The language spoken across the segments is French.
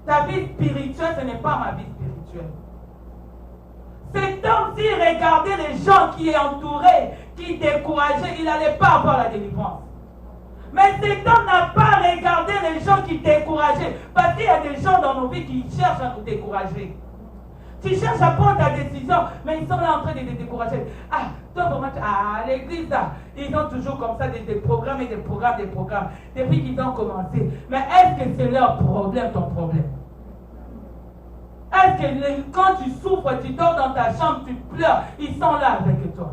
Ta vie spirituelle, ce n'est pas ma vie spirituelle. Cet homme, s'il regardait les gens qui entouraient, qui décourageaient, il n'allait pas avoir la délivrance. Mais cet homme n'a pas regardé les gens qui décourageaient. Parce qu'il y a des gens dans nos vies qui cherchent à nous décourager. Tu cherches à prendre ta décision, mais ils sont là en train de te décourager. Ah, toi, vraiment, à l'église, là, ils ont toujours comme ça des programmes et des programmes, depuis qu'ils ont commencé. Mais est-ce que c'est leur problème, ton problème? Est-ce que quand tu souffres, tu dors dans ta chambre, tu pleures, ils sont là avec toi?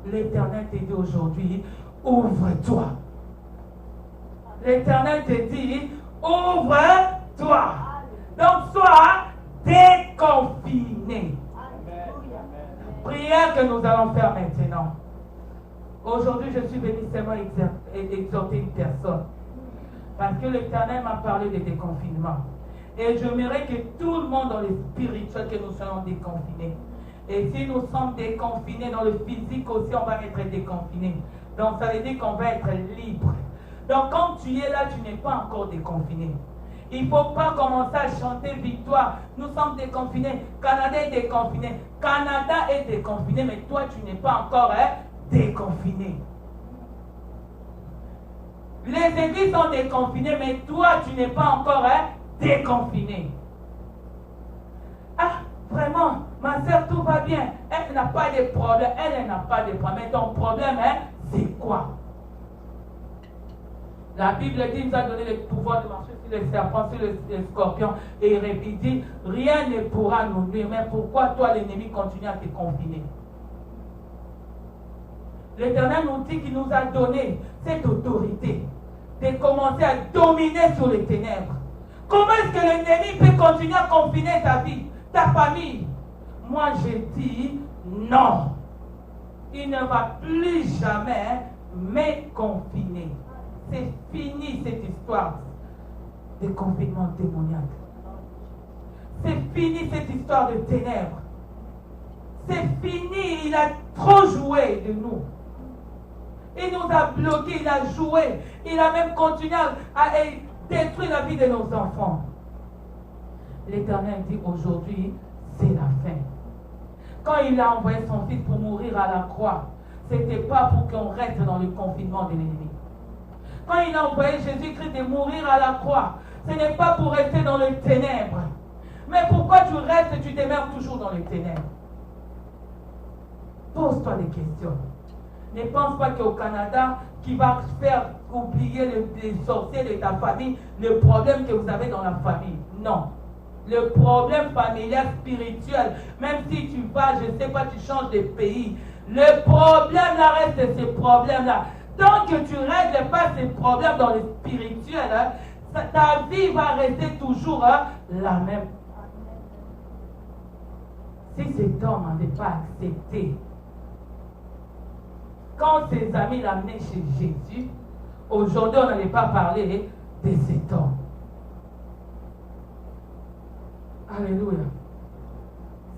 L'Éternel te dit aujourd'hui, ouvre-toi. L'Éternel te dit, ouvre-toi. Donc, sois déconfiné. Prière que nous allons faire maintenant. Aujourd'hui, je suis venu seulement exhorter une personne. Parce que l'Éternel m'a parlé de déconfinement. Et j'aimerais que tout le monde dans le spirituel, que nous soyons déconfinés. Et si nous sommes déconfinés dans le physique aussi, on va être déconfinés. Donc ça veut dire qu'on va être libre. Donc quand tu es là, tu n'es pas encore déconfiné. Il ne faut pas commencer à chanter victoire. Nous sommes déconfinés. Canada est déconfiné. Canada est déconfiné, mais toi, tu n'es pas encore déconfiné. Les églises sont déconfinées, mais toi, tu n'es pas encore déconfiné. Ah, vraiment, ma soeur, tout va bien. Elle n'a pas de problème. Elle n'a pas de problème. Mais ton problème, c'est quoi? La Bible dit, nous a donné le pouvoir de marcher sur les serpents, sur les scorpions, et il dit, rien ne pourra nous nuire. Mais pourquoi toi, l'ennemi, continue à te confiner? L'Éternel nous dit qu'il nous a donné cette autorité de commencer à dominer sur les ténèbres. Comment est-ce que l'ennemi peut continuer à confiner ta vie, ta famille? Moi, je dis non. Il ne va plus jamais me confiner. C'est fini cette histoire de confinement démoniaque. C'est fini cette histoire de ténèbres. C'est fini, il a trop joué de nous. Il nous a bloqués, il a joué. Il a même continué à détruire la vie de nos enfants. L'Éternel dit aujourd'hui, c'est la fin. Quand il a envoyé son fils pour mourir à la croix, ce n'était pas pour qu'on reste dans le confinement de l'ennemi. Quand il a envoyé Jésus-Christ de mourir à la croix, ce n'est pas pour rester dans les ténèbres. Mais pourquoi tu restes et tu demeures toujours dans les ténèbres? Pose-toi des questions. Ne pense pas qu'au Canada, qui va faire oublier les sorciers de ta famille, le problème que vous avez dans la famille. Non. Le problème familial, spirituel, même si tu vas, je ne sais pas, tu changes de pays, le problème là reste ce problème-là. Tant que tu ne règles pas ces problèmes dans le spirituel, ta vie va rester toujours la même. Si cet homme n'avait pas accepté, quand ses amis l'amenaient chez Jésus, aujourd'hui on n'allait pas parler de cet homme. Alléluia.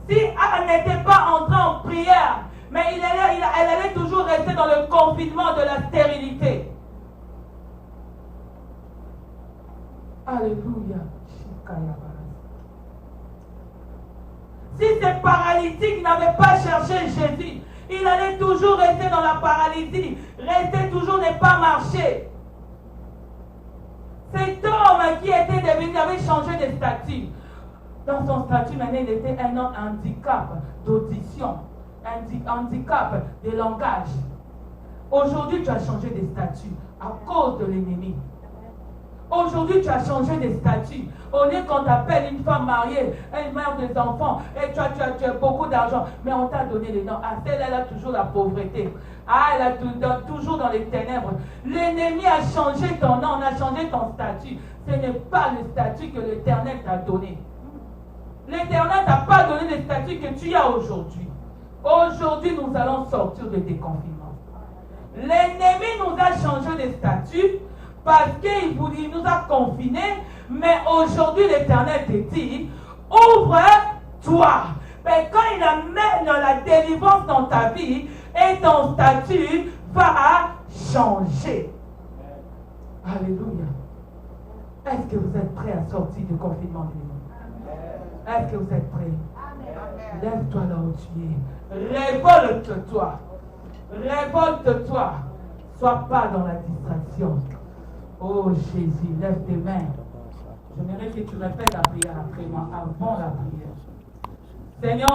Si elle n'était pas entrée en prière, mais elle allait toujours rester dans le confinement de la stérilité. Alléluia. Si ces paralytiques n'avaient pas cherché Jésus, il allait toujours rester dans la paralysie, rester toujours ne pas marcher. Cet homme qui était devenu, avait changé de statut. Dans son statut, maintenant, il était un homme handicap d'audition, handicap de langage. Aujourd'hui, tu as changé de statut à cause de l'ennemi. Aujourd'hui, tu as changé de statut. Au lieu qu'on t'appelle une femme mariée, une mère des enfants, et tu as beaucoup d'argent, mais on t'a donné les noms. Ah, celle-là, elle a toujours la pauvreté. Ah, elle a toujours dans les ténèbres. L'ennemi a changé ton nom, on a changé ton statut. Ce n'est pas le statut que l'Éternel t'a donné. L'Éternel t'a pas donné le statut que tu as aujourd'hui. Aujourd'hui, nous allons sortir de déconfinement. L'ennemi nous a changé de statut parce qu'il nous a confinés, mais aujourd'hui l'Éternel te dit, ouvre-toi. Mais quand il amène la délivrance dans ta vie, et ton statut va changer. Alléluia. Est-ce que vous êtes prêts à sortir du confinement du monde? Est-ce que vous êtes prêts? Lève-toi là où tu es. Révolte-toi. Révolte-toi. Sois pas dans la distraction. Oh Jésus, lève tes mains. J'aimerais que tu répètes la prière après moi, avant la prière. Seigneur,